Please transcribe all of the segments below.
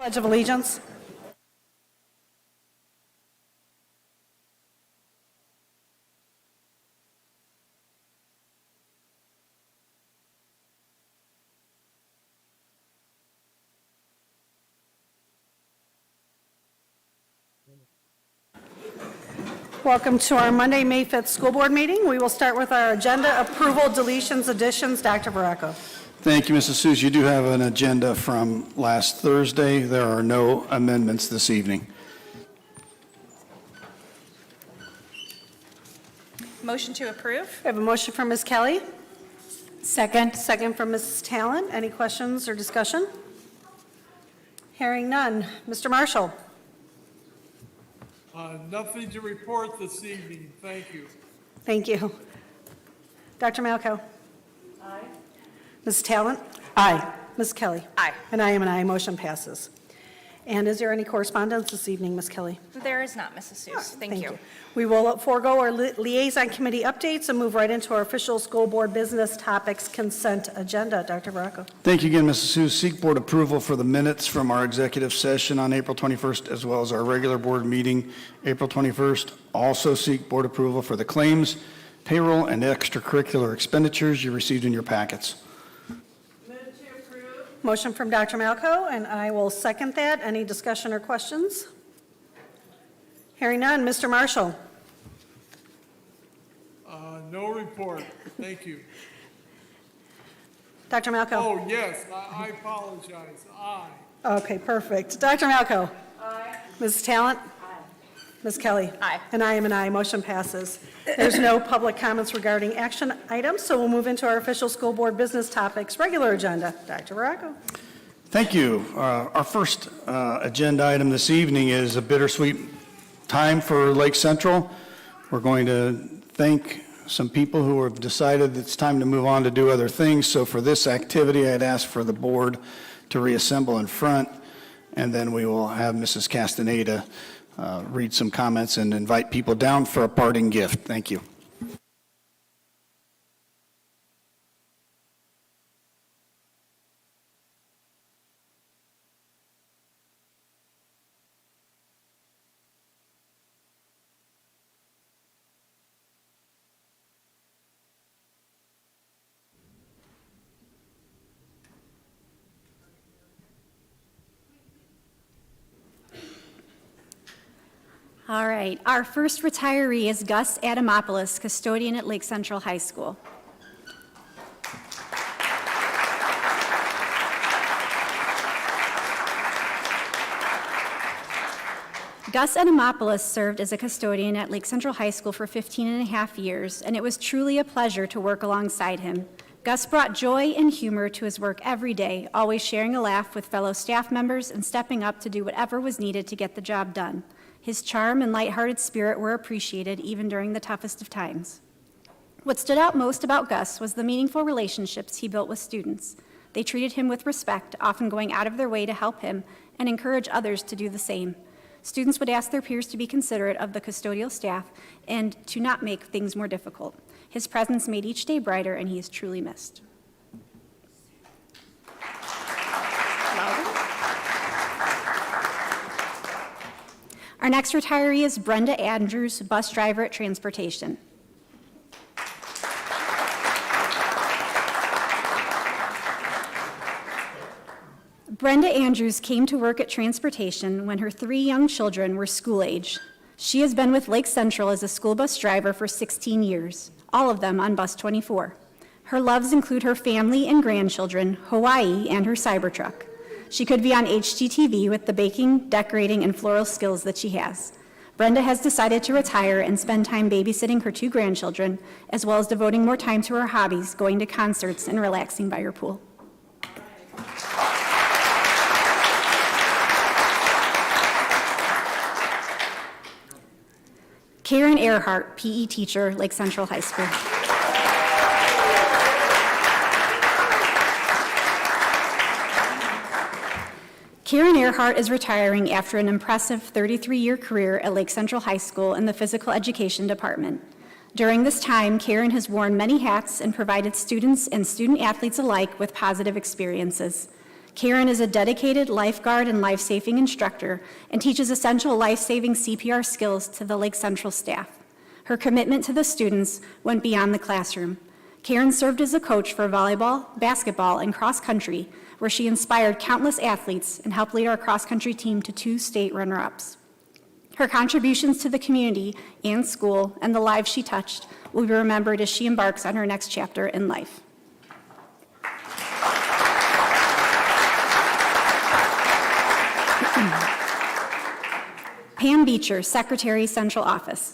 Pledge of Allegiance. Welcome to our Monday, May 5th school board meeting. We will start with our agenda approval, deletions, additions. Dr. Baracco. Thank you, Mrs. Seuss. You do have an agenda from last Thursday. There are no amendments this evening. Motion to approve. We have a motion from Ms. Kelly. Second. Second from Mrs. Talent. Any questions or discussion? Hearing none. Mr. Marshall. Nothing to report this evening. Thank you. Thank you. Dr. Malco. Aye. Mrs. Talent. Aye. Ms. Kelly. Aye. And I am an aye. Motion passes. And is there any correspondence this evening, Ms. Kelly? There is not, Mrs. Seuss. Thank you. We will forego our liaison committee updates and move right into our official school board business topics consent agenda. Dr. Baracco. Thank you again, Mrs. Seuss. Seek board approval for the minutes from our executive session on April 21st, as well as our regular board meeting, April 21st. Also seek board approval for the claims, payroll, and extracurricular expenditures you received in your packets. Motion from Dr. Malco, and I will second that. Any discussion or questions? Hearing none. Mr. Marshall. No report. Thank you. Dr. Malco. Oh, yes, I apologize. Aye. Okay, perfect. Dr. Malco. Aye. Mrs. Talent. Aye. Ms. Kelly. Aye. And I am an aye. Motion passes. There's no public comments regarding action items, so we'll move into our official school board business topics, regular agenda. Dr. Baracco. Thank you. Our first agenda item this evening is a bittersweet time for Lake Central. We're going to thank some people who have decided it's time to move on to do other things. So for this activity, I'd ask for the board to reassemble in front, and then we will have Mrs. Castaneda read some comments and invite people down for a parting gift. Thank you. All right, our first retiree is Gus Adamopoulos, custodian at Lake Central High School. Gus Adamopoulos served as a custodian at Lake Central High School for 15 and a half years, and it was truly a pleasure to work alongside him. Gus brought joy and humor to his work every day, always sharing a laugh with fellow staff members and stepping up to do whatever was needed to get the job done. His charm and lighthearted spirit were appreciated even during the toughest of times. What stood out most about Gus was the meaningful relationships he built with students. They treated him with respect, often going out of their way to help him and encourage others to do the same. Students would ask their peers to be considerate of the custodial staff and to not make things more difficult. His presence made each day brighter, and he is truly missed. Our next retiree is Brenda Andrews, bus driver at Transportation. Brenda Andrews came to work at Transportation when her 3 young children were school age. She has been with Lake Central as a school bus driver for 16 years, all of them on Bus 24. Her loves include her family and grandchildren, Hawaii, and her Cybertruck. She could be on HGTV with the baking, decorating, and floral skills that she has. Brenda has decided to retire and spend time babysitting her 2 grandchildren, as well as devoting more time to her hobbies, going to concerts, and relaxing by her pool. Karen Earhart, PE teacher, Lake Central High School. Karen Earhart is retiring after an impressive 33-year career at Lake Central High School in the physical education department. During this time, Karen has worn many hats and provided students and student athletes alike with positive experiences. Karen is a dedicated lifeguard and life-saving instructor and teaches essential life-saving CPR skills to the Lake Central staff. Her commitment to the students went beyond the classroom. Karen served as a coach for volleyball, basketball, and cross country, where she inspired countless athletes and helped lead our cross-country team to 2 state runner-ups. Her contributions to the community and school and the lives she touched will be remembered as she embarks on her next chapter in life. Pam Beecher, Secretary, Central Office.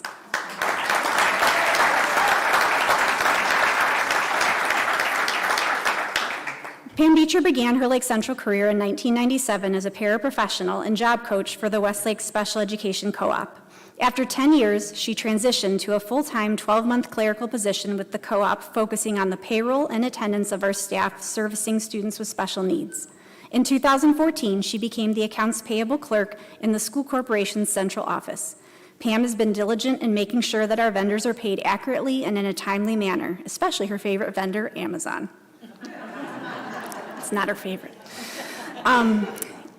Pam Beecher began her Lake Central career in 1997 as a paraprofessional and job coach for the Westlake Special Education Co-op. After 10 years, she transitioned to a full-time 12-month clerical position with the co-op, focusing on the payroll and attendance of our staff servicing students with special needs. In 2014, she became the accounts payable clerk in the school corporation's central office. Pam has been diligent in making sure that our vendors are paid accurately and in a timely manner, especially her favorite vendor, Amazon. It's not her favorite.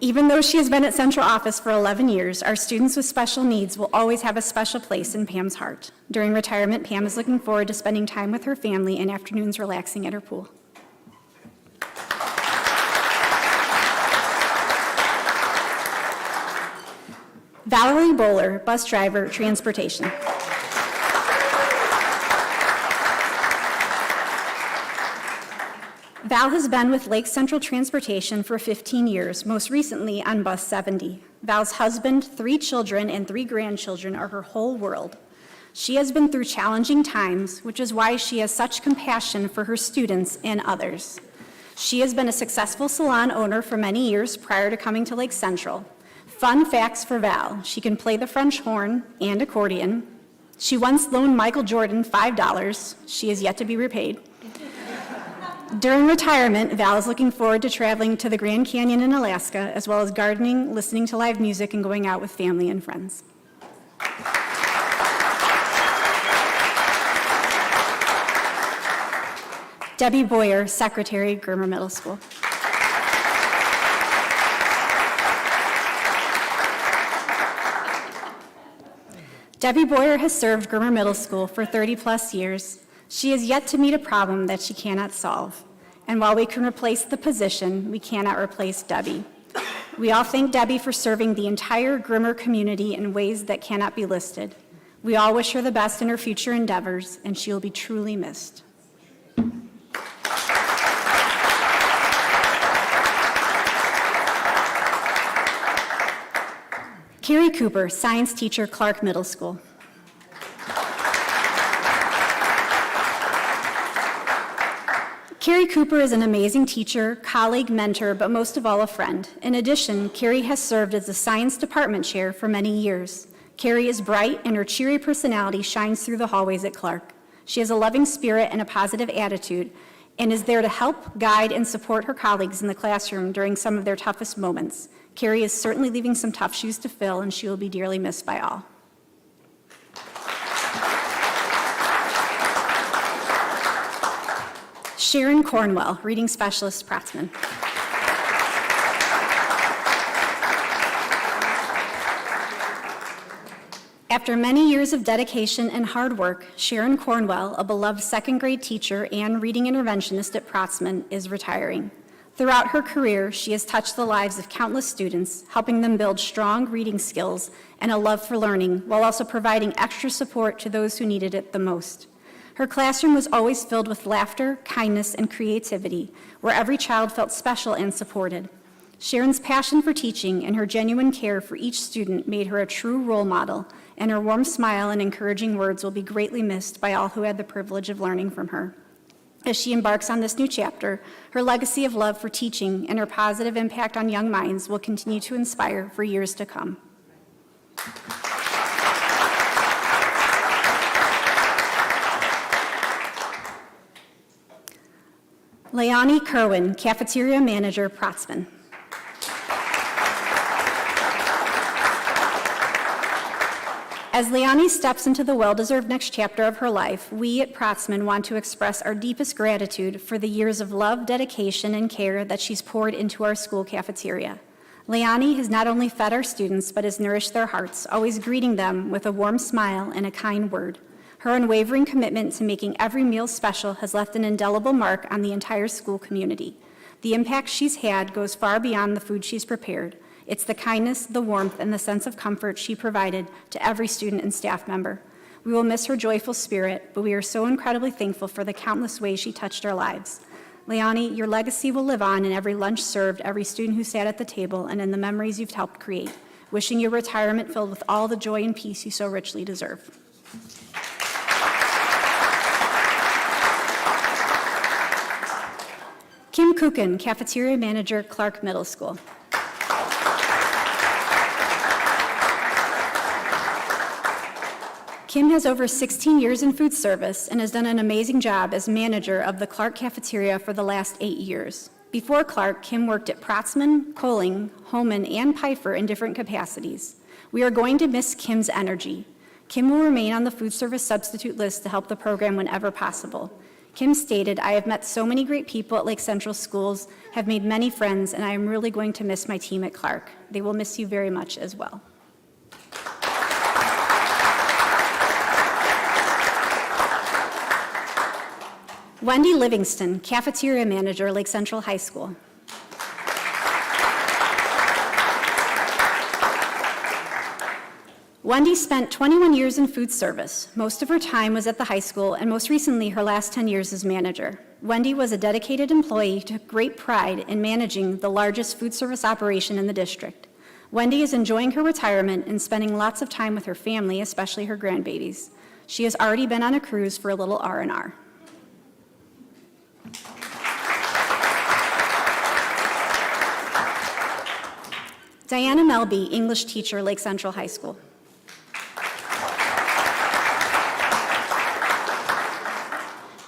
Even though she has been at central office for 11 years, our students with special needs will always have a special place in Pam's heart. During retirement, Pam is looking forward to spending time with her family and afternoons relaxing at her pool. Valerie Bowler, bus driver, transportation. Val has been with Lake Central Transportation for 15 years, most recently on Bus 70. Val's husband, 3 children, and 3 grandchildren are her whole world. She has been through challenging times, which is why she has such compassion for her students and others. She has been a successful salon owner for many years prior to coming to Lake Central. Fun facts for Val: she can play the French horn and accordion. She once loaned Michael Jordan $5. She is yet to be repaid. During retirement, Val is looking forward to traveling to the Grand Canyon in Alaska, as well as gardening, listening to live music, and going out with family and friends. Debbie Boyer, Secretary, Grimmer Middle School. Debbie Boyer has served Grimmer Middle School for 30-plus years. She has yet to meet a problem that she cannot solve. And while we can replace the position, we cannot replace Debbie. We all thank Debbie for serving the entire Grimmer community in ways that cannot be listed. We all wish her the best in her future endeavors, and she will be truly missed. Carrie Cooper, science teacher, Clark Middle School. Carrie Cooper is an amazing teacher, colleague, mentor, but most of all a friend. In addition, Carrie has served as the science department chair for many years. Carrie is bright, and her cheery personality shines through the hallways at Clark. She has a loving spirit and a positive attitude, and is there to help, guide, and support her colleagues in the classroom during some of their toughest moments. Carrie is certainly leaving some tough shoes to fill, and she will be dearly missed by all. Sharon Cornwell, reading specialist, Pratzman. After many years of dedication and hard work, Sharon Cornwell, a beloved second-grade teacher and reading interventionist at Pratzman, is retiring. Throughout her career, she has touched the lives of countless students, helping them build strong reading skills and a love for learning, while also providing extra support to those who needed it the most. Her classroom was always filled with laughter, kindness, and creativity, where every child felt special and supported. Sharon's passion for teaching and her genuine care for each student made her a true role model, and her warm smile and encouraging words will be greatly missed by all who had the privilege of learning from her. As she embarks on this new chapter, her legacy of love for teaching and her positive impact on young minds will continue to inspire for years to come. Leonie Kerwin, Cafeteria Manager, Pratzman. As Leonie steps into the well-deserved next chapter of her life, we at Protzman want to express our deepest gratitude for the years of love, dedication, and care that she's poured into our school cafeteria. Leonie has not only fed our students, but has nourished their hearts, always greeting them with a warm smile and a kind word. Her unwavering commitment to making every meal special has left an indelible mark on the entire school community. The impact she's had goes far beyond the food she's prepared. It's the kindness, the warmth, and the sense of comfort she provided to every student and staff member. We will miss her joyful spirit, but we are so incredibly thankful for the countless ways she touched our lives. Leonie, your legacy will live on in every lunch served, every student who sat at the table, and in the memories you've helped create. Wishing your retirement filled with all the joy and peace you so richly deserve. Kim Kukin, Cafeteria Manager, Clark Middle School. Kim has over 16 years in food service and has done an amazing job as manager of the Clark cafeteria for the last 8 years. Before Clark, Kim worked at Protzman, Kohling, Holman, and Pfeiffer in different capacities. We are going to miss Kim's energy. Kim will remain on the food service substitute list to help the program whenever possible. Kim stated, "I have met so many great people at Lake Central Schools, have made many friends, and I am really going to miss my team at Clark. They will miss you very much as well." Wendy Livingston, Cafeteria Manager, Lake Central High School. Wendy spent 21 years in food service. Most of her time was at the high school, and most recently, her last 10 years as manager. Wendy was a dedicated employee who took great pride in managing the largest food service operation in the district. Wendy is enjoying her retirement and spending lots of time with her family, especially her grandbabies. She has already been on a cruise for a little R&R. Diana Melby, English teacher, Lake Central High School.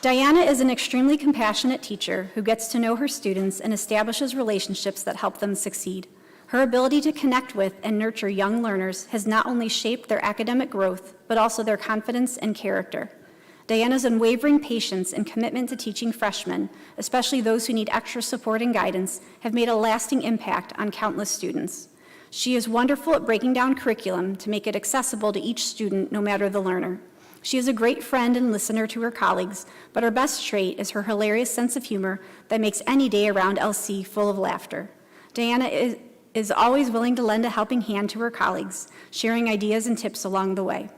Diana is an extremely compassionate teacher who gets to know her students and establishes relationships that help them succeed. Her ability to connect with and nurture young learners has not only shaped their academic growth, but also their confidence and character. Diana's unwavering patience and commitment to teaching freshmen, especially those who need extra support and guidance, have made a lasting impact on countless students. She is wonderful at breaking down curriculum to make it accessible to each student, no matter the learner. She is a great friend and listener to her colleagues, but her best trait is her hilarious sense of humor that makes any day around LC full of laughter. Diana is always willing to lend a helping hand to her colleagues, sharing ideas and tips along the way.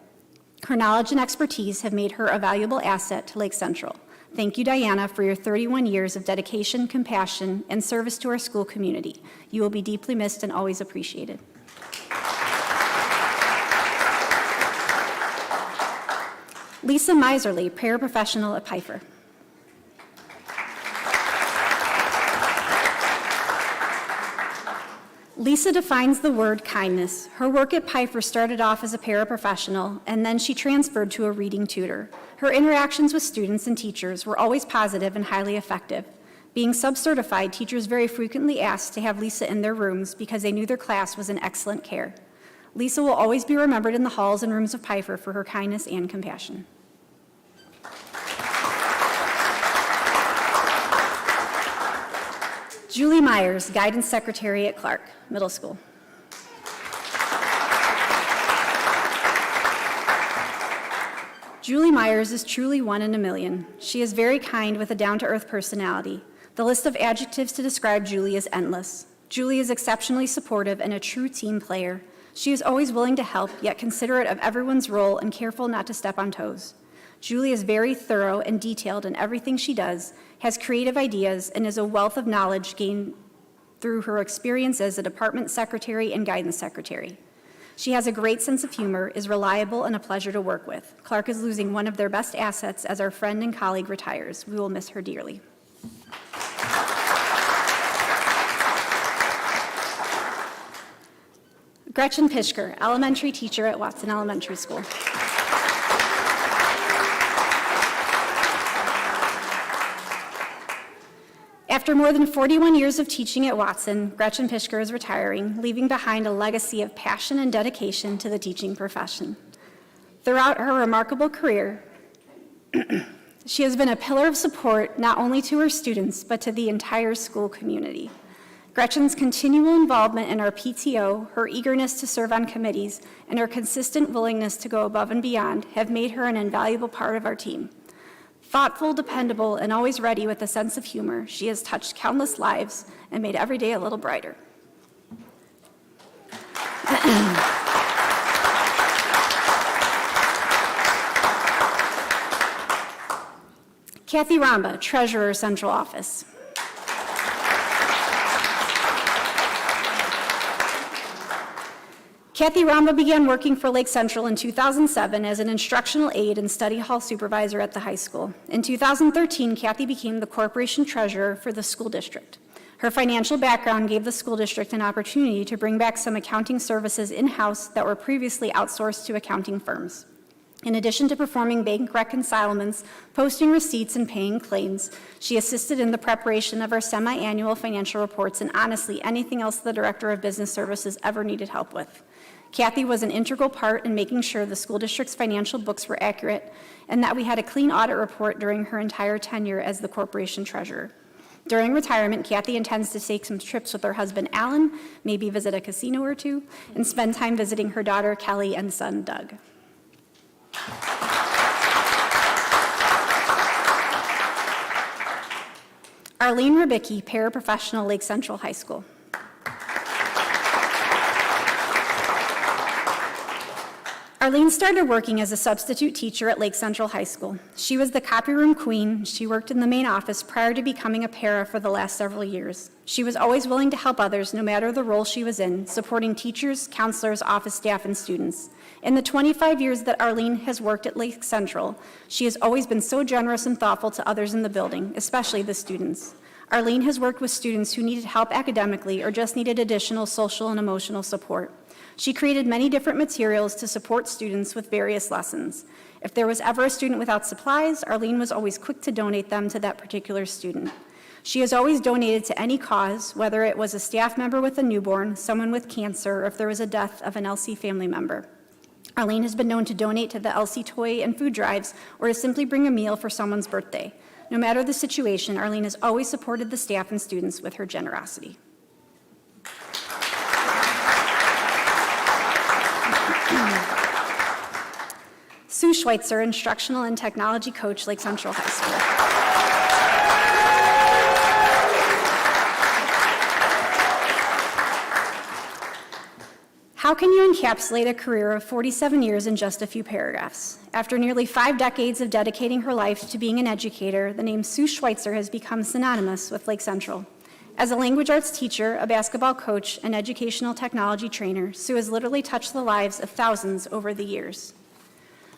Her knowledge and expertise have made her a valuable asset to Lake Central. Thank you, Diana, for your 31 years of dedication, compassion, and service to our school community. You will be deeply missed and always appreciated. Lisa Miserly, paraprofessional at Pfeiffer. Lisa defines the word kindness. Her work at Pfeiffer started off as a paraprofessional, and then she transferred to a reading tutor. Her interactions with students and teachers were always positive and highly effective. Being sub-certified, teachers very frequently asked to have Lisa in their rooms because they knew their class was in excellent care. Lisa will always be remembered in the halls and rooms of Pfeiffer for her kindness and compassion. Julie Myers, Guidance Secretary at Clark Middle School. Julie Myers is truly one in a million. She is very kind with a down-to-earth personality. The list of adjectives to describe Julie is endless. Julie is exceptionally supportive and a true team player. She is always willing to help, yet considerate of everyone's role and careful not to step on toes. Julie is very thorough and detailed in everything she does, has creative ideas, and is a wealth of knowledge gained through her experience as a department secretary and guidance secretary. She has a great sense of humor, is reliable, and a pleasure to work with. Clark is losing one of their best assets as our friend and colleague retires. We will miss her dearly. Gretchen Pishker, elementary teacher at Watson Elementary School. After more than 41 years of teaching at Watson, Gretchen Pishker is retiring, leaving behind a legacy of passion and dedication to the teaching profession. Throughout her remarkable career, she has been a pillar of support not only to her students, but to the entire school community. Gretchen's continual involvement in our PTO, her eagerness to serve on committees, and her consistent willingness to go above and beyond have made her an invaluable part of our team. Thoughtful, dependable, and always ready with a sense of humor, she has touched countless lives and made every day a little brighter. Kathy Ramba, Treasurer, Central Office. Kathy Ramba began working for Lake Central in 2007 as an instructional aide and study hall supervisor at the high school. In 2013, Kathy became the corporation treasurer for the school district. Her financial background gave the school district an opportunity to bring back some accounting services in-house that were previously outsourced to accounting firms. In addition to performing bank reconcilements, posting receipts, and paying claims, she assisted in the preparation of our semi-annual financial reports and honestly anything else the Director of Business Services ever needed help with. Kathy was an integral part in making sure the school district's financial books were accurate and that we had a clean audit report during her entire tenure as the corporation treasurer. During retirement, Kathy intends to take some trips with her husband, Alan, maybe visit a casino or two, and spend time visiting her daughter, Kelly, and son, Doug. Arlene Ribicki, paraprofessional, Lake Central High School. Arlene started working as a substitute teacher at Lake Central High School. She was the copy room queen. She worked in the main office prior to becoming a para for the last several years. She was always willing to help others, no matter the role she was in, supporting teachers, counselors, office staff, and students. In the 25 years that Arlene has worked at Lake Central, she has always been so generous and thoughtful to others in the building, especially the students. Arlene has worked with students who needed help academically or just needed additional social and emotional support. She created many different materials to support students with various lessons. If there was ever a student without supplies, Arlene was always quick to donate them to that particular student. She has always donated to any cause, whether it was a staff member with a newborn, someone with cancer, or if there was a death of an LC family member. Arlene has been known to donate to the LC toy and food drives or to simply bring a meal for someone's birthday. No matter the situation, Arlene has always supported the staff and students with her generosity. Sue Schweitzer, Instructional and Technology Coach, Lake Central High School. How can you encapsulate a career of 47 years in just a few paragraphs? After nearly 5 decades of dedicating her life to being an educator, the name Sue Schweitzer has become synonymous with Lake Central. As a language arts teacher, a basketball coach, and educational technology trainer, Sue has literally touched the lives of thousands over the years.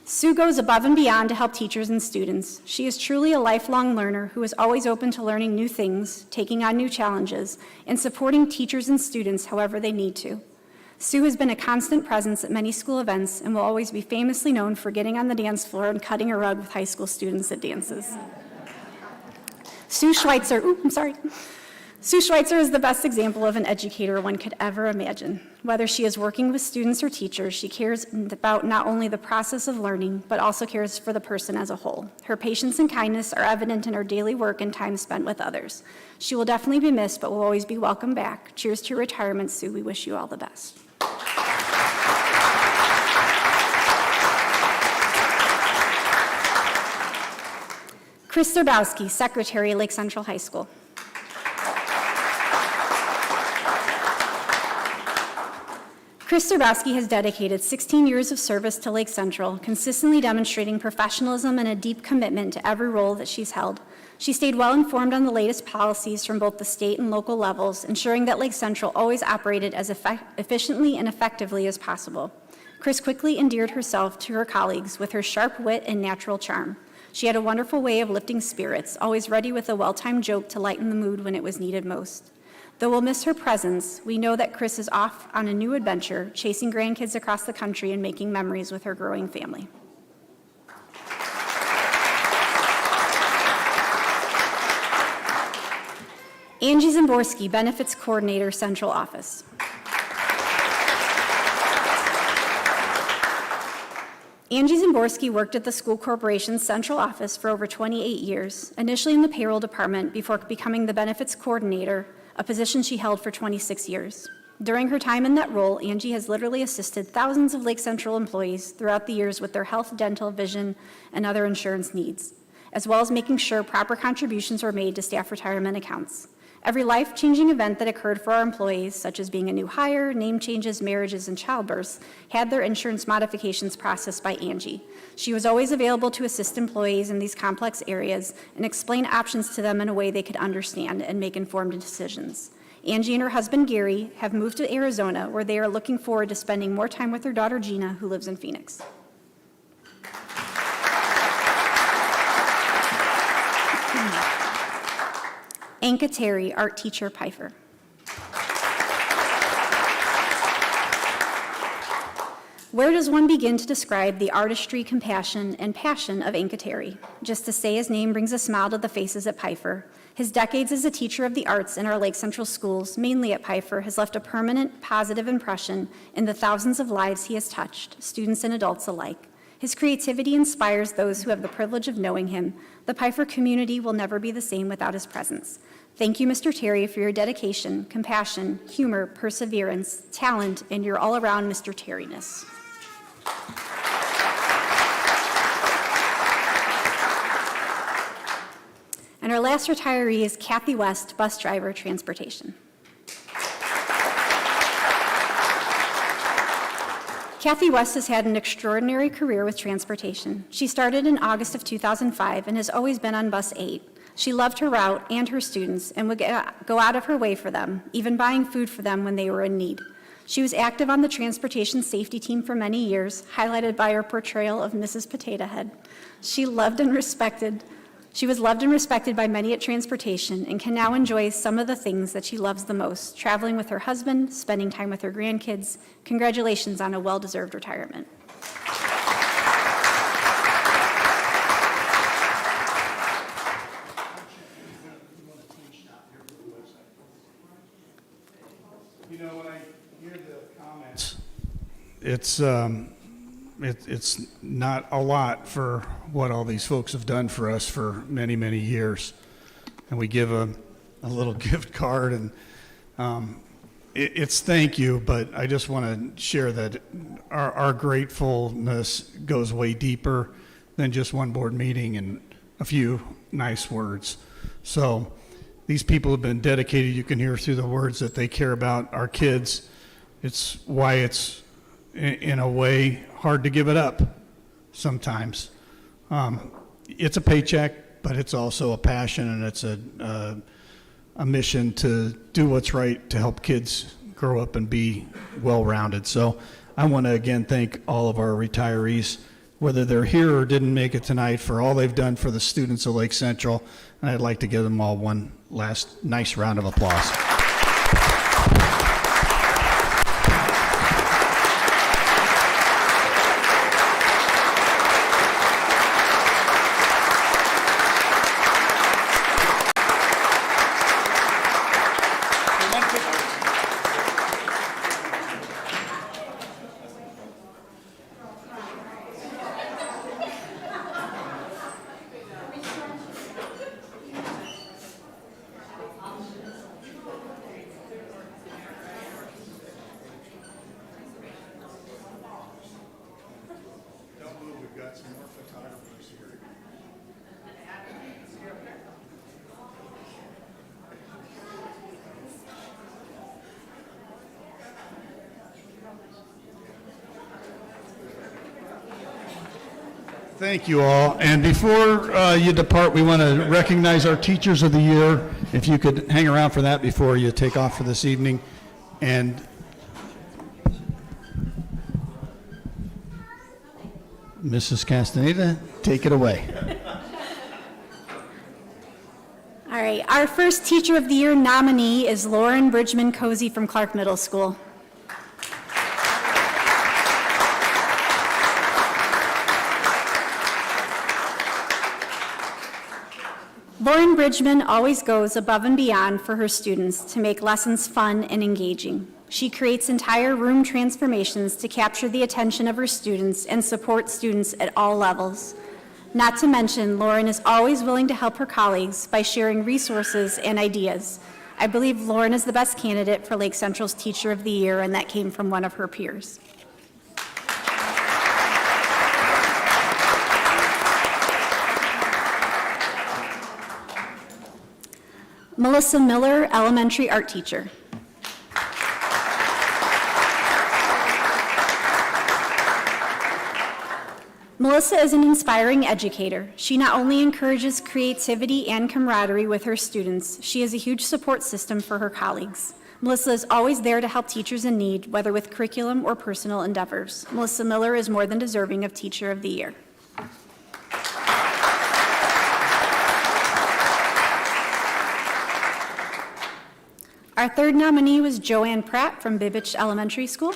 Sue goes above and beyond to help teachers and students. She is truly a lifelong learner who is always open to learning new things, taking on new challenges, and supporting teachers and students however they need to. Sue has been a constant presence at many school events and will always be famously known for getting on the dance floor and cutting a rug with high school students at dances. Sue Schweitzer is the best example of an educator one could ever imagine. Whether she is working with students or teachers, she cares about not only the process of learning, but also cares for the person as a whole. Her patience and kindness are evident in her daily work and time spent with others. She will definitely be missed, but will always be welcome back. Cheers to your retirement, Sue. We wish you all the best. Chris Zerbowski, Secretary, Lake Central High School. Chris Zerbowski has dedicated 16 years of service to Lake Central, consistently demonstrating professionalism and a deep commitment to every role that she's held. She stayed well informed on the latest policies from both the state and local levels, ensuring that Lake Central always operated as efficiently and effectively as possible. Chris quickly endeared herself to her colleagues with her sharp wit and natural charm. She had a wonderful way of lifting spirits, always ready with a well-timed joke to lighten the mood when it was needed most. Though we'll miss her presence, we know that Chris is off on a new adventure, chasing grandkids across the country and making memories with her growing family. Angie Zimborski, Benefits Coordinator, Central Office. Angie Zimborski worked at the school corporation's central office for over 28 years, initially in the payroll department before becoming the benefits coordinator, a position she held for 26 years. During her time in that role, Angie has literally assisted thousands of Lake Central employees throughout the years with their health, dental, vision, and other insurance needs, as well as making sure proper contributions were made to staff retirement accounts. Every life-changing event that occurred for our employees, such as being a new hire, name changes, marriages, and childbirths, had their insurance modifications processed by Angie. She was always available to assist employees in these complex areas and explain options to them in a way they could understand and make informed decisions. Angie and her husband, Gary, have moved to Arizona, where they are looking forward to spending more time with their daughter, Gina, who lives in Phoenix. Anka Terry, art teacher, Pfeiffer. Where does one begin to describe the artistry, compassion, and passion of Anka Terry? Just to say his name brings a smile to the faces at Pfeiffer. His decades as a teacher of the arts in our Lake Central schools, mainly at Pfeiffer, has left a permanent, positive impression in the thousands of lives he has touched, students and adults alike. His creativity inspires those who have the privilege of knowing him. The Pfeiffer community will never be the same without his presence. Thank you, Mr. Terry, for your dedication, compassion, humor, perseverance, talent, and your all-around Mr. Terry-ness. And our last retiree is Kathy West, bus driver, transportation. Kathy West has had an extraordinary career with transportation. She started in August of 2005 and has always been on Bus 8. She loved her route and her students and would go out of her way for them, even buying food for them when they were in need. She was active on the transportation safety team for many years, highlighted by her portrayal of Mrs. Potato Head. She was loved and respected by many at transportation and can now enjoy some of the things that she loves the most, traveling with her husband, spending time with her grandkids. Congratulations on a well-deserved retirement. You know, when I hear the comments, it's not a lot for what all these folks have done for us for many, many years. And we give a little gift card, and it's thank you, but I just want to share that our gratefulness goes way deeper than just one board meeting and a few nice words. So these people have been dedicated. You can hear through the words that they care about our kids. It's why it's, in a way, hard to give it up sometimes. It's a paycheck, but it's also a passion, and it's a mission to do what's right to help kids grow up and be well-rounded. So I want to again thank all of our retirees, whether they're here or didn't make it tonight, for all they've done for the students of Lake Central. And I'd like to give them all one last nice round of applause. Thank you all. And before you depart, we want to recognize our Teachers of the Year. If you could hang around for that before you take off for this evening. And Mrs. Castaneda, take it away. All right, our first Teacher of the Year nominee is Lauren Bridgman Cozy from Clark Middle School. Lauren Bridgman always goes above and beyond for her students to make lessons fun and engaging. She creates entire room transformations to capture the attention of her students and support students at all levels. Not to mention, Lauren is always willing to help her colleagues by sharing resources and ideas. I believe Lauren is the best candidate for Lake Central's Teacher of the Year, and that came from one of her peers. Melissa Miller, elementary art teacher. Melissa is an inspiring educator. She not only encourages creativity and camaraderie with her students, she is a huge support system for her colleagues. Melissa is always there to help teachers in need, whether with curriculum or personal endeavors. Melissa Miller is more than deserving of Teacher of the Year. Our third nominee was Joanne Pratt from Bibbich Elementary School.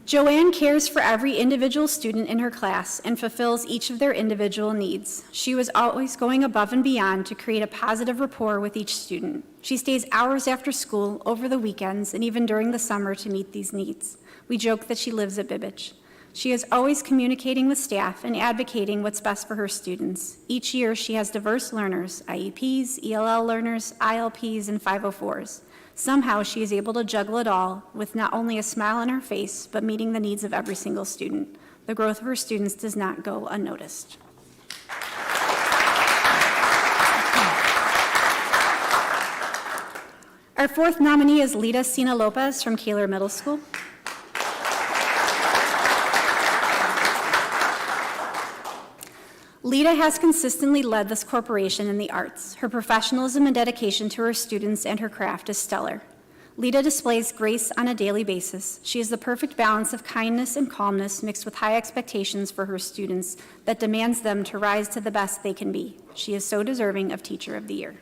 Joanne cares for every individual student in her class and fulfills each of their individual needs. She was always going above and beyond to create a positive rapport with each student. She stays hours after school, over the weekends, and even during the summer to meet these needs. We joke that she lives at Bibbich. She is always communicating with staff and advocating what's best for her students. Each year, she has diverse learners, IEPs, ELL learners, ILPs, and 504s. Somehow, she is able to juggle it all with not only a smile on her face, but meeting the needs of every single student. The growth of her students does not go unnoticed. Our fourth nominee is Lita Sina Lopez from Kaler Middle School. Lita has consistently led this corporation in the arts. Her professionalism and dedication to her students and her craft is stellar. Lita displays grace on a daily basis. She is the perfect balance of kindness and calmness mixed with high expectations for her students that demands them to rise to the best they can be. She is so deserving of Teacher of the Year.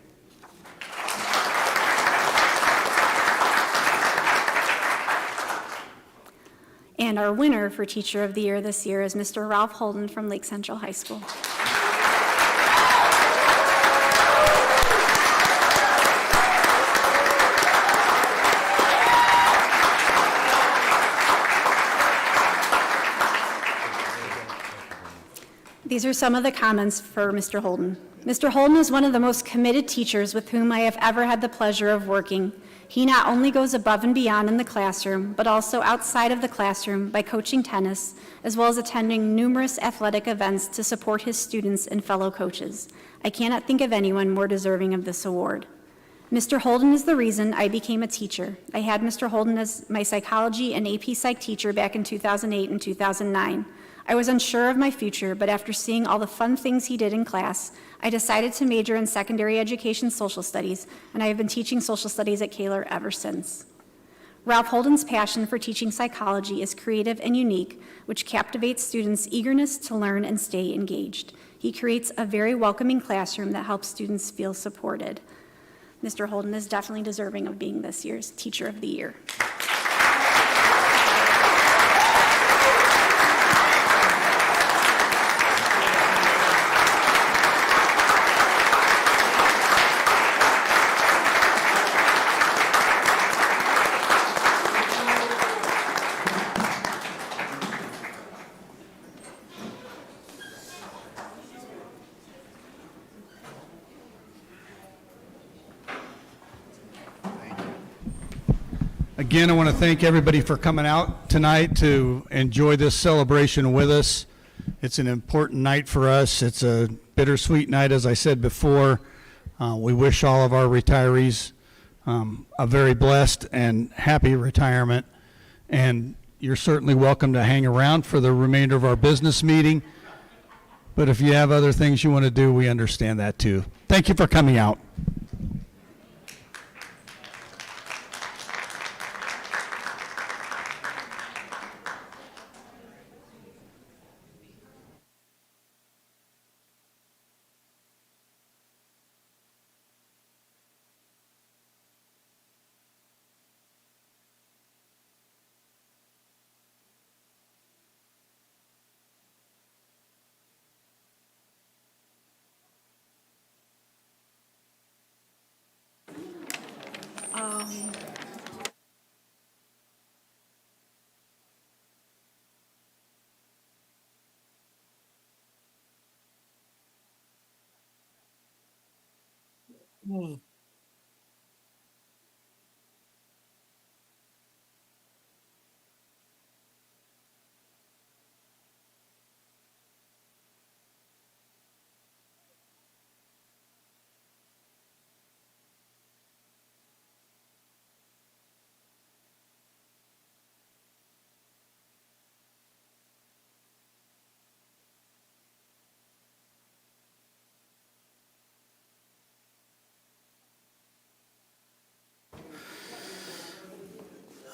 And our winner for Teacher of the Year this year is Mr. Ralph Holden from Lake Central High School. These are some of the comments for Mr. Holden. Mr. Holden is one of the most committed teachers with whom I have ever had the pleasure of working. He not only goes above and beyond in the classroom, but also outside of the classroom by coaching tennis, as well as attending numerous athletic events to support his students and fellow coaches. I cannot think of anyone more deserving of this award. Mr. Holden is the reason I became a teacher. I had Mr. Holden as my psychology and AP Psych teacher back in 2008 and 2009. I was unsure of my future, but after seeing all the fun things he did in class, I decided to major in secondary education social studies, and I have been teaching social studies at Kaler ever since. Ralph Holden's passion for teaching psychology is creative and unique, which captivates students' eagerness to learn and stay engaged. He creates a very welcoming classroom that helps students feel supported. Mr. Holden is definitely deserving of being this year's Teacher of the Year. Again, I want to thank everybody for coming out tonight to enjoy this celebration with us. It's an important night for us. It's a bittersweet night, as I said before. We wish all of our retirees a very blessed and happy retirement. And you're certainly welcome to hang around for the remainder of our business meeting. But if you have other things you want to do, we understand that too. Thank you for coming out.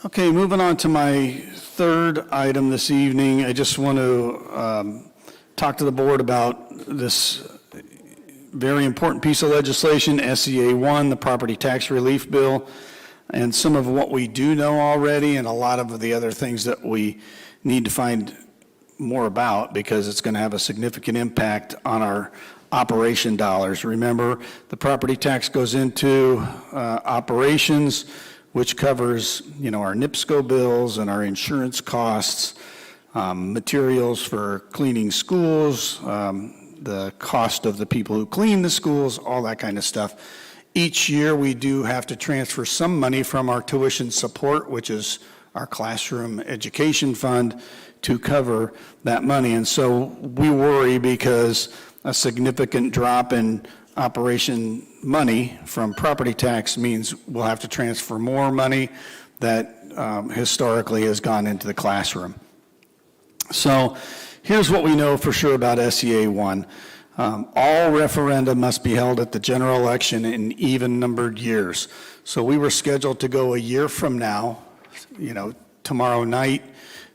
Okay, moving on to my third item this evening, I just want to talk to the board about this very important piece of legislation, SEA 1, the property tax relief bill, and some of what we do know already and a lot of the other things that we need to find more about because it's going to have a significant impact on our operation dollars. Remember, the property tax goes into operations, which covers, our NIPSCO bills and our insurance costs, materials for cleaning schools, the cost of the people who clean the schools, all that kind of stuff. Each year, we do have to transfer some money from our tuition support, which is our classroom education fund, to cover that money. And so we worry because a significant drop in operation money from property tax means we'll have to transfer more money that historically has gone into the classroom. So here's what we know for sure about SEA 1. All referenda must be held at the general election in even-numbered years. So we were scheduled to go a year from now. Tomorrow night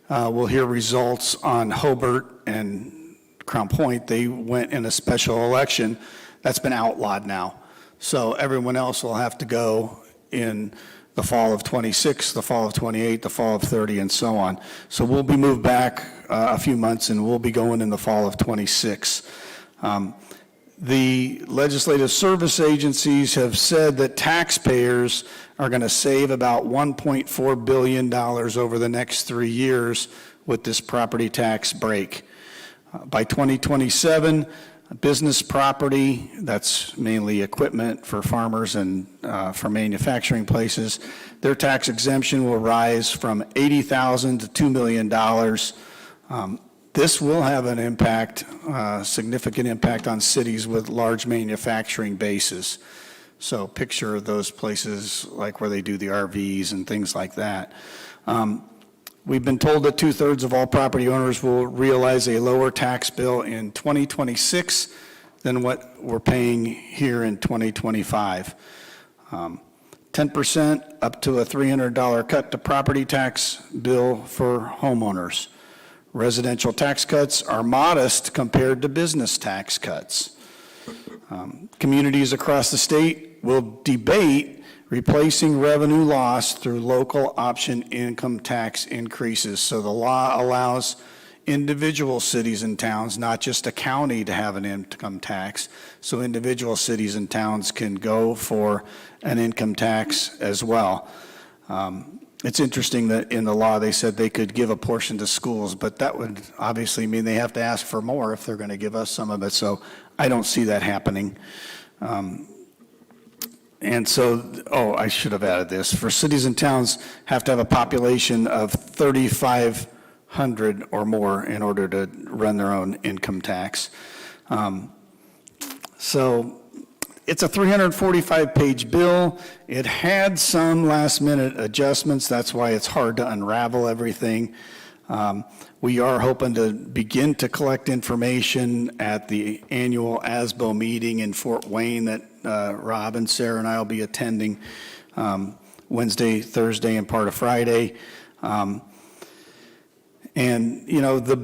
we'll hear results on Hobart and Crown Point. They went in a special election. That's been outlawed now. So everyone else will have to go in the fall of 26, the fall of 28, the fall of 30, and so on. So we'll be moved back a few months, and we'll be going in the fall of 26. The legislative service agencies have said that taxpayers are going to save about $1.4 billion over the next 3 years with this property tax break. By 2027, business property, that's mainly equipment for farmers and for manufacturing places, their tax exemption will rise from $80,000 to $2 million. This will have an impact, significant impact on cities with large manufacturing bases. So picture those places like where they do the RVs and things like that. We've been told that 2/3 of all property owners will realize a lower tax bill in 2026 than what we're paying here in 2025. 10% up to a $300 cut to property tax bill for homeowners. Residential tax cuts are modest compared to business tax cuts. Communities across the state will debate replacing revenue lost through local option income tax increases. So the law allows individual cities and towns, not just a county, to have an income tax. So individual cities and towns can go for an income tax as well. It's interesting that in the law they said they could give a portion to schools, but that would obviously mean they have to ask for more if they're going to give us some of it. So I don't see that happening. And so, I should have added this. For cities and towns have to have a population of 3,500 or more in order to run their own income tax. So it's a 345-page bill. It had some last-minute adjustments. That's why it's hard to unravel everything. We are hoping to begin to collect information at the annual ASBO meeting in Fort Wayne that Rob and Sarah and I will be attending Wednesday, Thursday, and part of Friday. The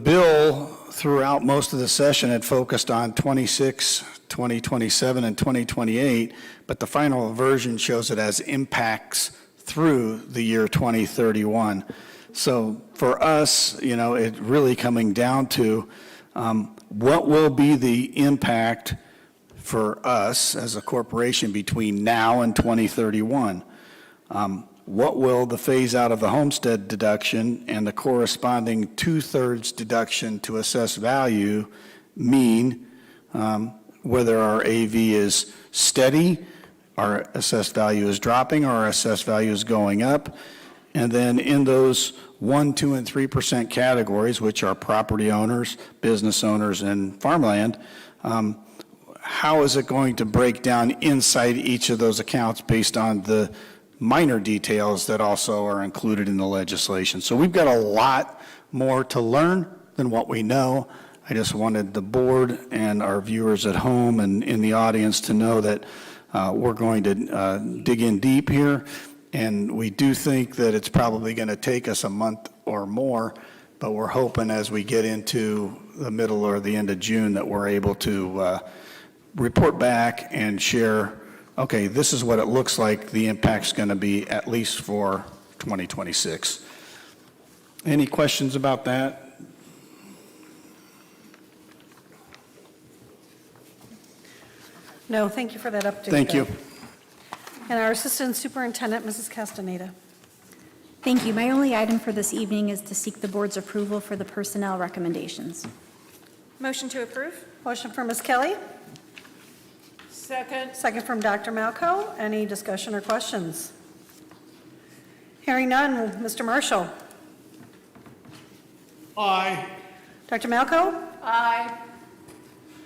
bill throughout most of the session had focused on 26, 2027, and 2028, but the final version shows it as impacts through the year 2031. So for us, it really coming down to what will be the impact for us as a corporation between now and 2031. What will the phase out of the homestead deduction and the corresponding 2/3 deduction to assessed value mean, whether our AV is steady, our assessed value is dropping, or our assessed value is going up? And then in those 1%, 2%, and 3% categories, which are property owners, business owners, and farmland, how is it going to break down inside each of those accounts based on the minor details that also are included in the legislation? So we've got a lot more to learn than what we know. I just wanted the board and our viewers at home and in the audience to know that we're going to dig in deep here, and we do think that it's probably going to take us a month or more, but we're hoping as we get into the middle or the end of June that we're able to report back and share, okay, this is what it looks like the impact's going to be at least for 2026. Any questions about that? No, thank you for that update. Thank you. Bill. And our Assistant Superintendent, Mrs. Castaneda. Thank you. My only item for this evening is to seek the board's approval for the personnel recommendations. Motion to approve? Motion from Ms. Kelly, Second. second from Dr. Malco. Any discussion or questions? Hearing none, Mr. Marshall. Aye. Dr. Malco? Aye.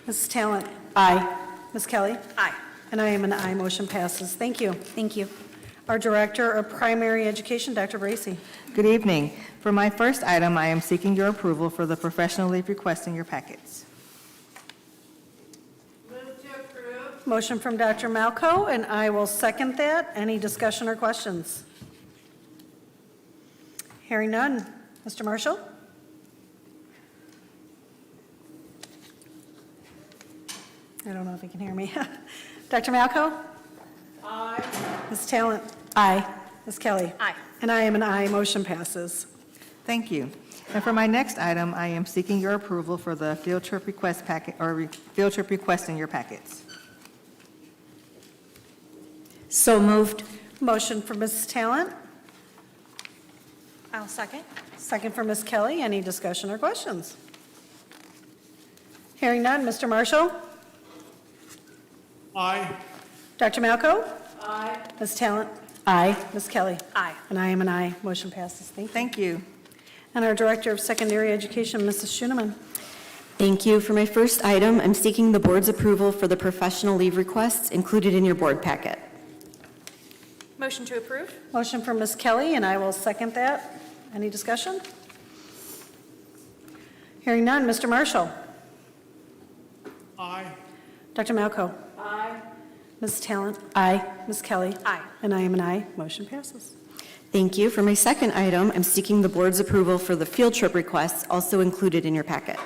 Mrs. Talent? Aye. Ms. Kelly? Aye. And I am an aye. Motion passes. Thank you. Thank you. Our Director of Primary Education, Dr. Bracy. Good evening. For my first item, I am seeking your approval for the professional leave request in your packets. Motion from Dr. Malco, and I will second that. Any discussion or questions? Hearing none. Mr. Marshall? I don't know if you can hear me. Dr. Malco? Aye. Ms. Talent? Aye. Ms. Kelly? Aye. And I am an aye. Motion passes. Thank you. And for my next item, I am seeking your approval for the field trip request packet, or field trip request in your packets. So moved. Motion for Mrs. Talent, I'll second. second for Ms. Kelly. Any discussion or questions? Hearing none. Mr. Marshall? Aye. Dr. Malco? Aye. Ms. Talent? Aye. Ms. Kelly? Aye. And I am an aye. Motion passes. Thank you. Thank you. And our Director of Secondary Education, Mrs. Schoeneman. Thank you. For my first item, I'm seeking the board's approval for the professional leave requests included in your board packet. Motion to approve? Motion for Ms. Kelly, and I will second that. Any discussion? Hearing none. Mr. Marshall? Aye. Dr. Malco? Aye. Ms. Talent? Aye. Ms. Kelly? Aye. And I am an aye. Motion passes. Thank you. For my second item, I'm seeking the board's approval for the field trip requests also included in your packet.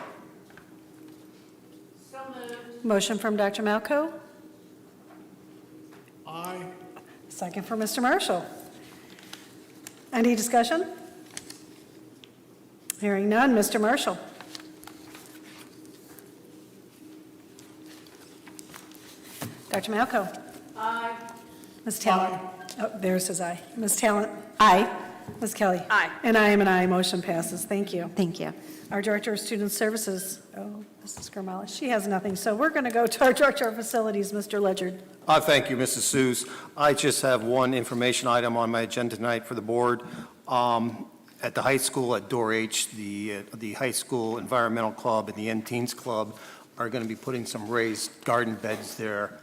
Motion from Dr. Malco, Aye. second for Mr. Marshall. Any discussion? Hearing none. Mr. Marshall? Dr. Malco? Aye. Ms. Talent? Oh, there's his aye. Ms. Talent? Aye. Ms. Kelly? Aye. And I am an aye. Motion passes. Thank you. Thank you. Our Director of Student Services, Mrs. Gurmala, she has nothing. So we're going to go to our Director of Facilities, Mr. Ledyard. Thank you, Mrs. Seuss. I just have one information item on my agenda tonight for the board. At the high school at Door H, the high school environmental club and the End Teens Club are going to be putting some raised garden beds there.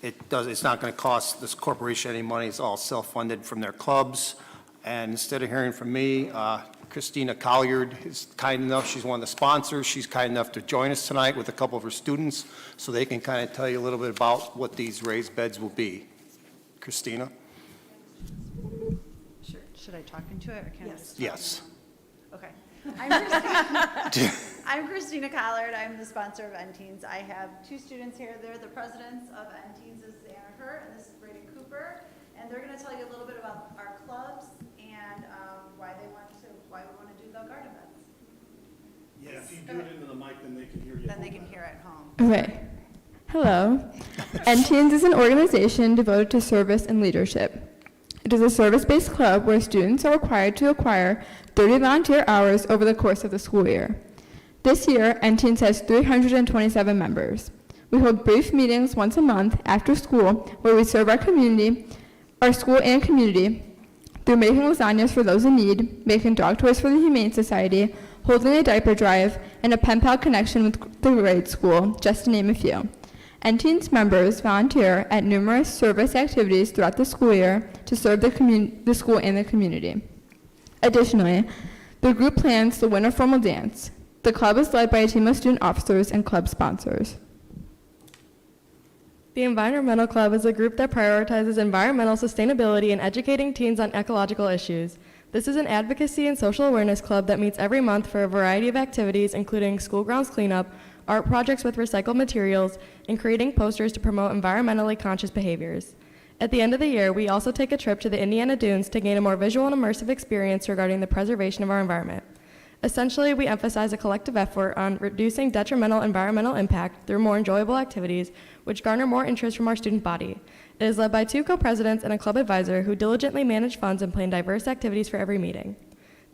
It's not going to cost this corporation any money. It's all self-funded from their clubs. And instead of hearing from me, Christina Colliard is kind enough, she's one of the sponsors, she's kind enough to join us tonight with a couple of her students so they can kind of tell you a little bit about what these raised beds will be. Christina? Sure. Should I talk into it or can I just? talk Yes. into it? Okay. I'm Christina Collard. I'm the sponsor of N-Teens. I have two students here. They're the presidents of N-Teens. This is Anna Hurt and this is Braden Cooper. And they're going to tell you a little bit about our clubs and why we want to do the garden beds. Yeah, if you do it into the mic, then they can hear you. Then they can hear at home. Okay. Hello. N-Teens is an organization devoted to service and leadership. It is a service-based club where students are required to acquire 30 volunteer hours over the course of the school year. This year, NTeens has 327 members. We hold brief meetings once a month after school where we serve our community, our school and community, through making lasagnas for those in need, making dog toys for the Humane Society, holding a diaper drive, and a pen pal connection with the grade school, just to name a few. NTeens members volunteer at numerous service activities throughout the school year to serve the school and the community. Additionally, the group plans the winter formal dance. The club is led by a team of student officers and club sponsors. The Environmental Club is a group that prioritizes environmental sustainability and educating teens on ecological issues. This is an advocacy and social awareness club that meets every month for a variety of activities, including school grounds cleanup, art projects with recycled materials, and creating posters to promote environmentally conscious behaviors. At the end of the year, we also take a trip to the Indiana Dunes to gain a more visual and immersive experience regarding the preservation of our environment. Essentially, we emphasize a collective effort on reducing detrimental environmental impact through more enjoyable activities, which garner more interest from our student body. It is led by 2 co-presidents and a club advisor who diligently manage funds and plan diverse activities for every meeting.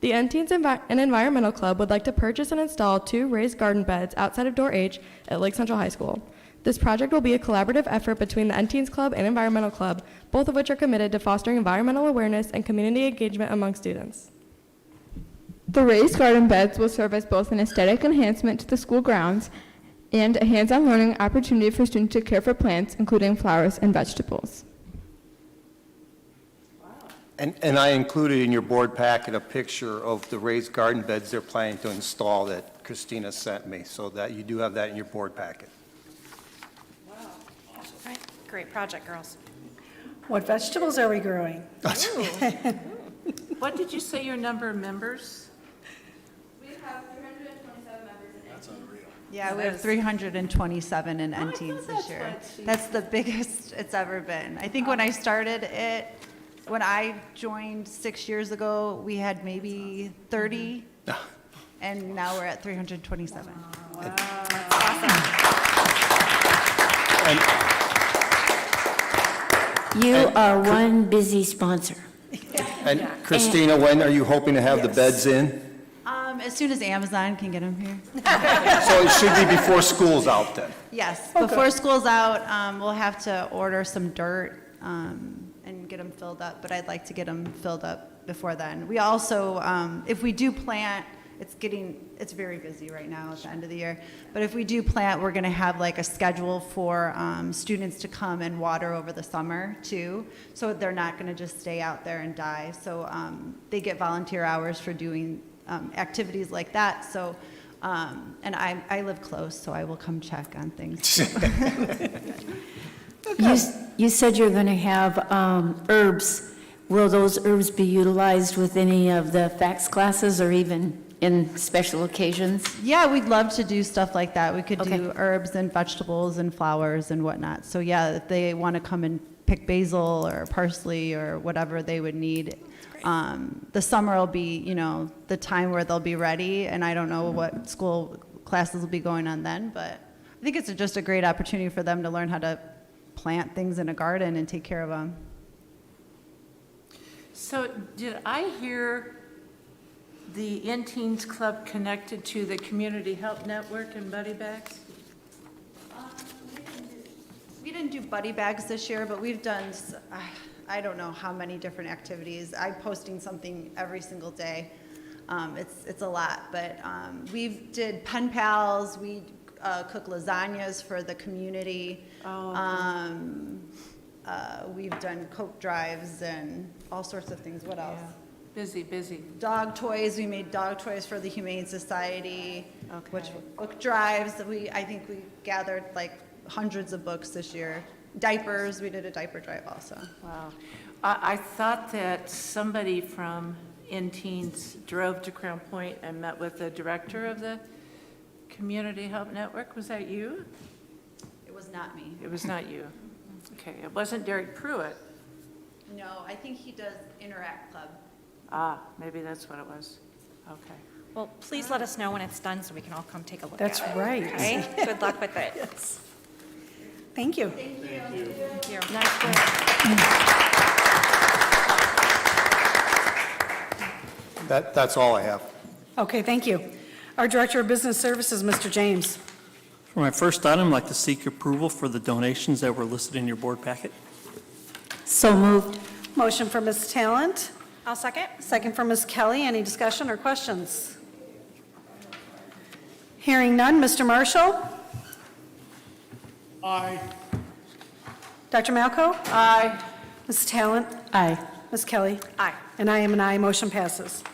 The NTeens and Environmental Club would like to purchase and install 2 raised garden beds outside of Door H at Lake Central High School. This project will be a collaborative effort between the NTeens Club and Environmental Club, both of which are committed to fostering environmental awareness and community engagement among students. The raised garden beds will serve as both an aesthetic enhancement to the school grounds and a hands-on learning opportunity for students to care for plants, including flowers and vegetables. And I included in your board packet a picture of the raised garden beds they're planning to install that Christina sent me, so that you do have that in your board packet. All right, great project, girls. What vegetables are we growing? What did you say your number of members? We have 327 members in That's unreal. Yeah, we have 327 in NTeens this year. That's the biggest it's ever been. I think when I started it, when I joined 6 years ago, we had maybe 30, and now we're at 327. You are one busy sponsor. And Christina, when are you hoping to have the beds in? As soon as Amazon can get them here. So it should be before school's out then? Yes, before school's out, we'll have to order some dirt and get them filled up, but I'd like to get them filled up before then. We also, if we do plant, it's very busy right now at the end of the year, but if we do plant, we're gonna have like a schedule for students to come and water over the summer too, so they're not gonna just stay out there and die. So they get volunteer hours for doing activities like that, so, and I live close, so I will come check on things. You said you're going to have herbs. Will those herbs be utilized with any of the FACS classes or even in special occasions? Yeah, we'd love to do stuff like that. We could Okay. do herbs and vegetables and flowers and whatnot. So yeah, if they want to come and pick basil or parsley or whatever they would need. The summer will be, the time where they'll be ready, and I don't know what school classes will be going on then, but I think it's just a great opportunity for them to learn how to plant things in a garden and take care of them. So did I hear the NTeens Club connected to the Community Help Network and Buddy Bags? We didn't do buddy bags this year, but we've done, I don't know how many different activities. I'm posting something every single day. It's a lot, but we did pen pals, we cook lasagnas for the community. We've done Coke drives and all sorts of things. What else? Busy, busy. Dog toys, we made dog toys for the Humane Society. Which book drives, I think we gathered like hundreds of books this year. Diapers, we did a diaper drive also. Wow. I thought that somebody from NTeens drove to Crown Point and met with the director of the Community Help Network. Was that you? It was not me. It was not you. Okay, it wasn't Derek Pruitt. No, I think he does Interact Club. Maybe that's what it was. Okay. Well, please let us know when it's done so we can all come take a look That's at it. right. Okay? Good luck with it. Thank you. Thank you. Nice work. That's all I have. Okay, thank you. Our Director of Business Services, Mr. James. For my first item, I'd like to seek approval for the donations that were listed in your board packet. So moved. Motion for Ms. Talent, I'll second. second for Ms. Kelly. Any discussion or questions? Hearing none, Mr. Marshall? Aye. Dr. Malko? Aye. Ms. Talent? Aye. Ms. Kelly? Aye. And I am an aye. Motion passes.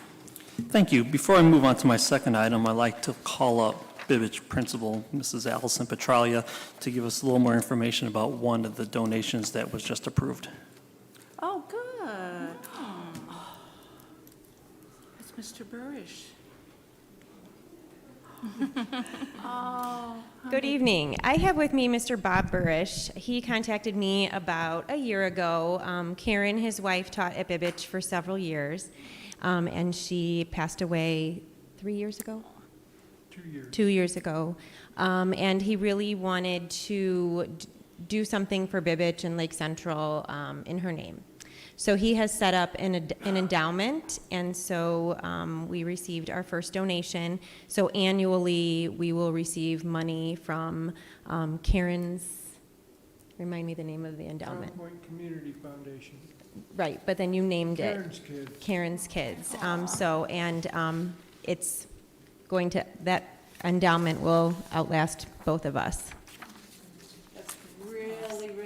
Thank you. Before I move on to my second item, I'd like to call up Bibbage Principal, Mrs. Allison Petralia, to give us a little more information about one of the donations that was just approved. Oh, good. It's Mr. Burrish. Good evening. I have with me Mr. Bob Burrish. He contacted me about a year ago. Karen, his wife, taught at Bibbage for several years, and she passed away 3 years ago? 2 years. 2 years ago. And he really wanted to do something for Bibbage and Lake Central in her name. So he has set up an endowment, and so we received our first donation. So annually, we will receive money from Karen's, remind me the name of the endowment. Crown Point Community Foundation. Right, but then you named Karen's it. Kids. Karen's Kids. It's going to, that endowment will outlast both of us.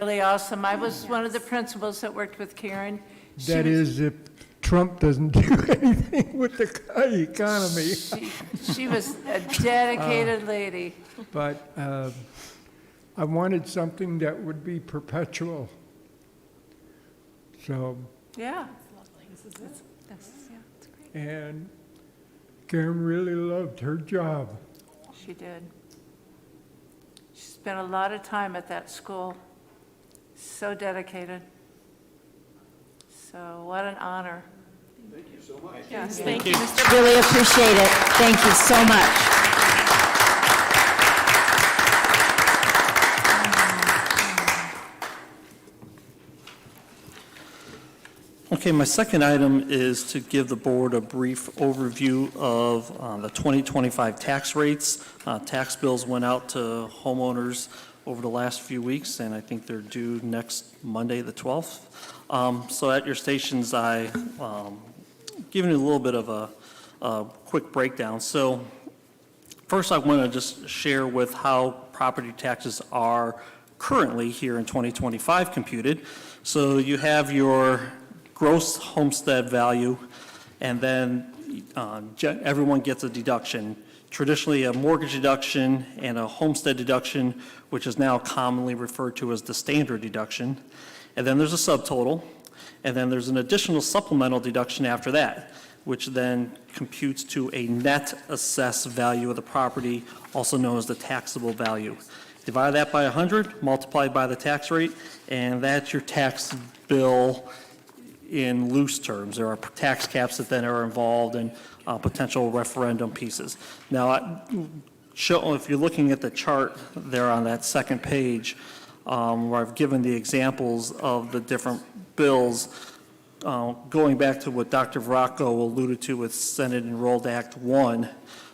Really awesome. I was one of the principals that worked with Karen. That is, if Trump doesn't do anything with the economy. She was a dedicated lady. But I wanted something that would be perpetual. So, Yeah. and Karen really loved her job. She did. She spent a lot of time at that school. So dedicated. So what an honor. Yes, thank you, Mr. Really appreciate it. Thank you so much. Okay, my second item is to give the board a brief overview of the 2025 tax rates. Tax bills went out to homeowners over the last few weeks, and I think they're due next Monday, the 12th. So at your stations, I given you a little bit of a quick breakdown. So first, I want to just share with how property taxes are currently here in 2025 computed. So you have your gross homestead value, and then everyone gets a deduction. Traditionally, a mortgage deduction and a homestead deduction, which is now commonly referred to as the standard deduction. And then there's a subtotal, and then there's an additional supplemental deduction after that, which then computes to a net assessed value of the property, also known as the taxable value. Divide that by 100, multiply by the tax rate, and that's your tax bill in loose terms. There are tax caps that then are involved in potential referendum pieces. Now, if you're looking at the chart there on that second page, where I've given the examples of the different bills, going back to what Dr. Veracco alluded to with Senate Enrolled Act 1.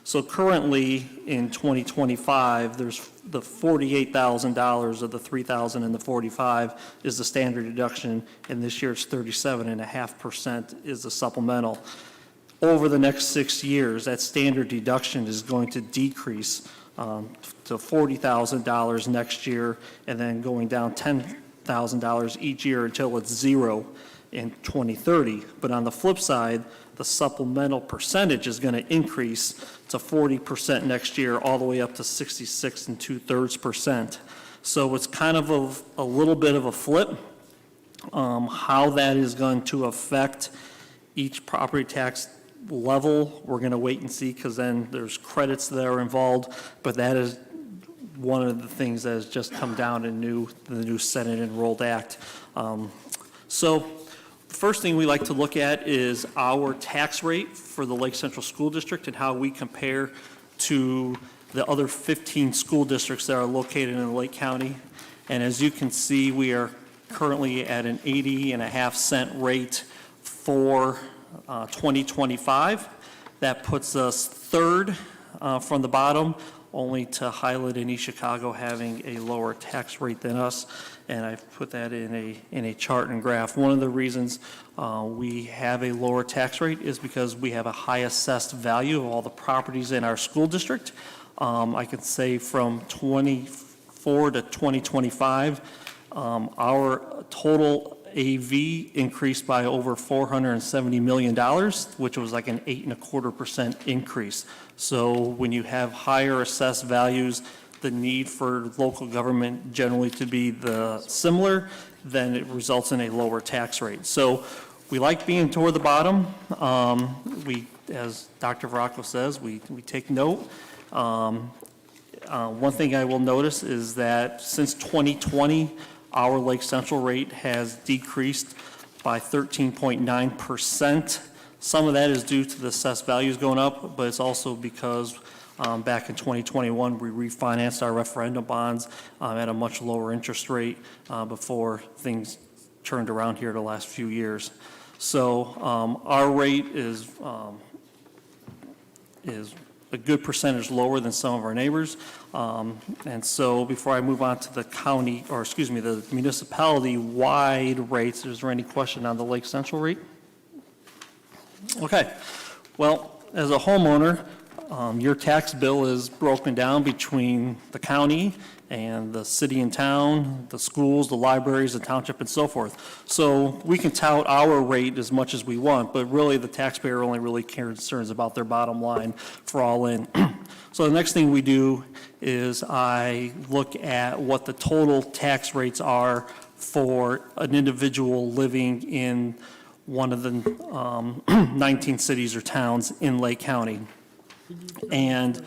So currently in 2025, there's the $48,000 of the $3,000 and the $45,000 is the standard deduction, and this year it's 37.5% is the supplemental. Over the next 6 years, that standard deduction is going to decrease to $40,000 next year, and then going down $10,000 each year until it's zero in 2030. But on the flip side, the supplemental percentage is going to increase to 40% next year, all the way up to 66 2/3%. So it's kind of a little bit of a flip. How that is going to affect each property tax level, we're going to wait and see, because then there's credits that are involved, but that is one of the things that has just come down in the new Senate Enrolled Act. So the first thing we like to look at is our tax rate for the Lake Central School District and how we compare to the other 15 school districts that are located in Lake County. And as you can see, we are currently at an 80.5 cent rate for 2025. That puts us third from the bottom, only to Highland and East Chicago having a lower tax rate than us. And I've put that in a chart and graph. One of the reasons we have a lower tax rate is because we have a high assessed value of all the properties in our school district. I can say from 24 to 2025, our total AV increased by over $470 million, which was like an 8.25% increase. So when you have higher assessed values, the need for local government generally to be similar, then it results in a lower tax rate. So we like being toward the bottom. As Dr. Veracco says, we take note. One thing I will notice is that since 2020, our Lake Central rate has decreased by 13.9%. Some of that is due to the assessed values going up, but it's also because back in 2021, we refinanced our referendum bonds at a much lower interest rate before things turned around here the last few years. So our rate is a good percentage lower than some of our neighbors. And so before I move on to the county, or excuse me, the municipality-wide rates, is there any question on the Lake Central rate? Okay. Well, as a homeowner, your tax bill is broken down between the county and the city and town, the schools, the libraries, the township, and so forth. So we can tout our rate as much as we want, but really the taxpayer only really concerns about their bottom line for all in. So the next thing we do is I look at what the total tax rates are for an individual living in one of the 19 cities or towns in Lake County. And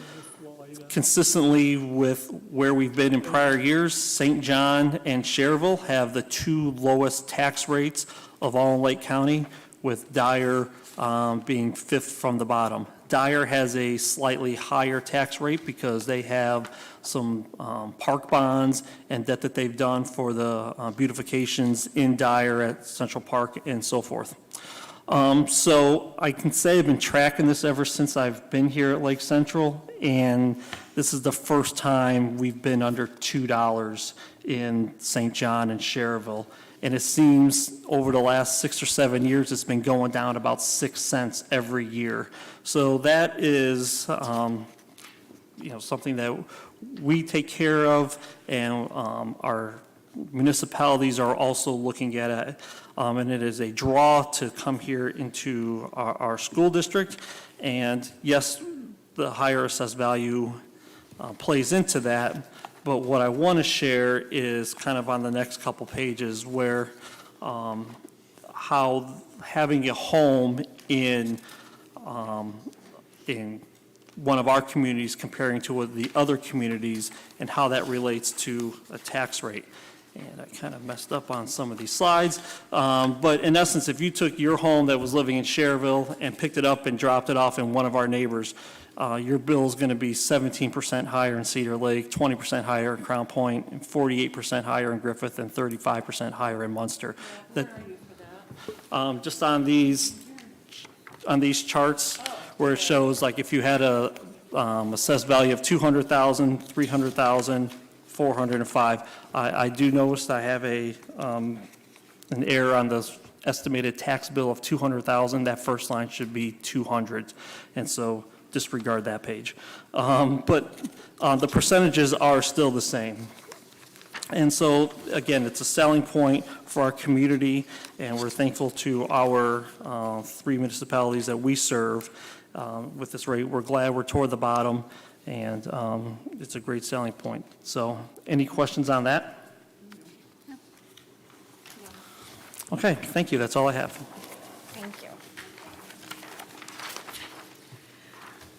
consistently with where we've been in prior years, St. John and Cherville have the two lowest tax rates of all in Lake County, with Dyer being fifth from the bottom. Dyer has a slightly higher tax rate because they have some park bonds and debt that they've done for the beautifications in Dyer at Central Park and so forth. So I can say I've been tracking this ever since I've been here at Lake Central, and this is the first time we've been under $2 in St. John and Cherville. And it seems over the last 6 or 7 years, it's been going down about 6 cents every year. So that is, something that we take care of, and our municipalities are also looking at it. And it is a draw to come here into our school district. And yes, the higher assessed value plays into that. But what I want to share is kind of on the next couple pages where how having a home in one of our communities comparing to the other communities and how that relates to a tax rate. And I kind of messed up on some of these slides. But in essence, if you took your home that was living in Cherville and picked it up and dropped it off in one of our neighbors, your bill is going to be 17% higher in Cedar Lake, 20% higher in Crown Point, and 48% higher in Griffith, and 35% higher in Munster. Just on these charts where it shows, like, if you had a assessed value of 200,000, 300,000, 405. I do notice I have an error on the estimated tax bill of 200,000. That first line should be 200, and so disregard that page. But the percentages are still the same. And so, again, it's a selling point for our community, and we're thankful to our 3 municipalities that we serve with this rate. We're glad we're toward the bottom, and it's a great selling point. So any questions on that? Okay, thank you. That's all I have. Thank you.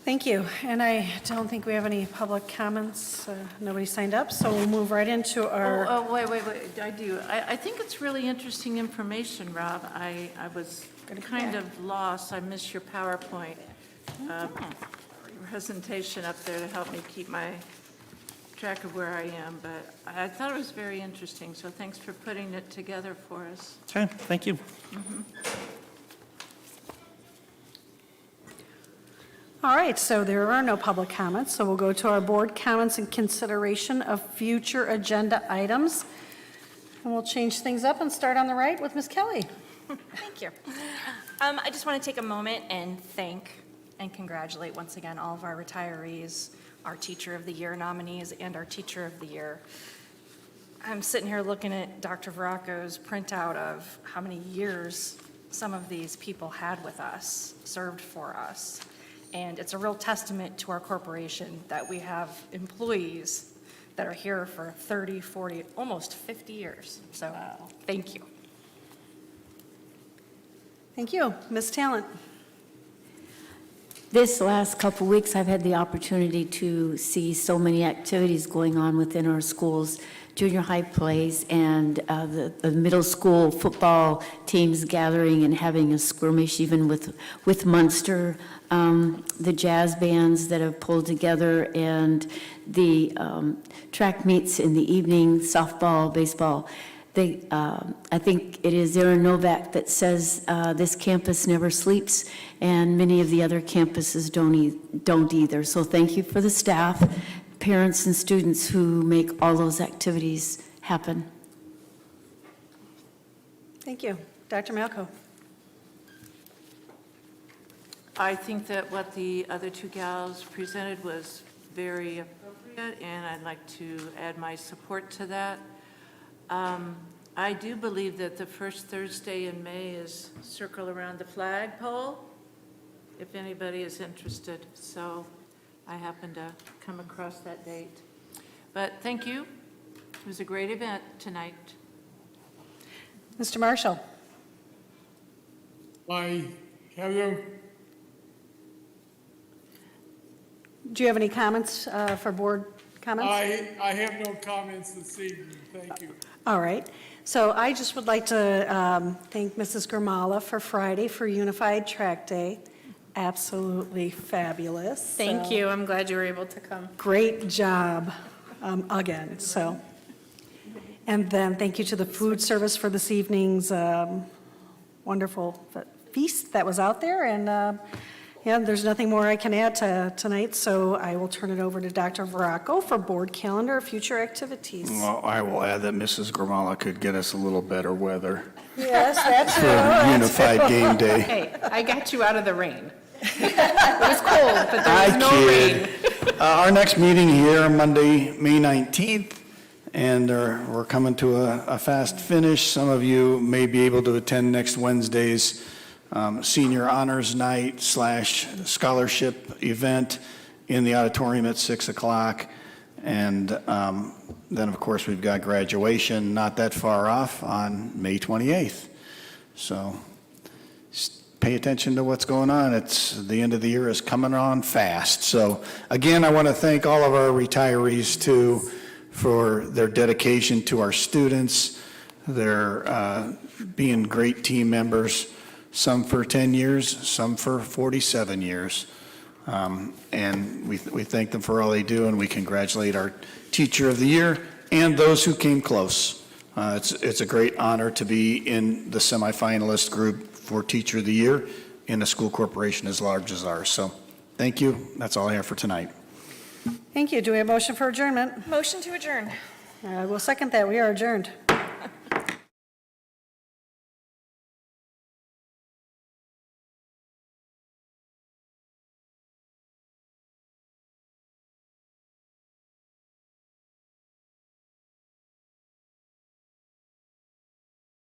Thank you. And I don't think we have any public comments. Nobody signed up, so we'll move right into our... Oh, wait, I do. I think it's really interesting information, Rob. I was kind of lost. I missed your PowerPoint presentation up there to help me keep my track of where I am, but I thought it was very interesting, so thanks for putting it together for us. Okay, thank you. All right, so there are no public comments, so we'll go to our board comments and consideration of future agenda items. And we'll change things up and start on the right with Ms. Kelly. Thank you. I just want to take a moment and thank and congratulate once again all of our retirees, our Teacher of the Year nominees, and our Teacher of the Year. I'm sitting here looking at Dr. Veracco's printout of how many years some of these people had with us, served for us. And it's a real testament to our corporation that we have employees that are here for 30, 40, almost 50 years. So thank you. Thank you. Ms. Talent. This last couple weeks, I've had the opportunity to see so many activities going on within our schools, junior high plays, and the middle school football teams gathering and having a skirmish, even with Munster, the jazz bands that have pulled together, and the track meets in the evening, softball, baseball. I think it is Aaron Novak that says this campus never sleeps, and many of the other campuses don't either. So thank you for the staff, parents, and students who make all those activities happen. Thank you. Dr. Malco. I think that what the other two gals presented was very appropriate, and I'd like to add my support to that. I do believe that the first Thursday in May is Circle Around the Flagpole, if anybody is interested. So I happened to come across that date. But thank you. It was a great event tonight. Mr. Marshall. Hello. Do you have any comments for board comments? I have no comments this evening. Thank you. All right. So I just would like to thank Mrs. Grimala for Friday for Unified Track Day. Absolutely fabulous. Thank you. I'm glad you were able to come. Great job again. So, and then thank you to the food service for this evening's wonderful feast that was out there. And yeah, there's nothing more I can add to tonight, so I will turn it over to Dr. Veracco for board calendar, future activities. Well, I will add that Mrs. Grimala could get us a little better weather Yes, that's for Unified Game Day. Hey, I got you out of the rain. It was cold, but there was no rain. Our next meeting here, Monday, May 19th, and we're coming to a fast finish. Some of you may be able to attend next Wednesday's senior honors night / scholarship event in the auditorium at 6 o'clock. And then, of course, we've got graduation not that far off on May 28th. So pay attention to what's going on. The end of the year is coming on fast. So again, I want to thank all of our retirees too for their dedication to our students, their being great team members. Some for 10 years, some for 47 years. And we thank them for all they do, and we congratulate our Teacher of the Year and those who came close. It's a great honor to be in the semifinalist group for Teacher of the Year in a school corporation as large as ours. So thank you. That's all I have for tonight. Thank you. Do we have a motion for adjournment? Motion to adjourn. I will second that. We are adjourned.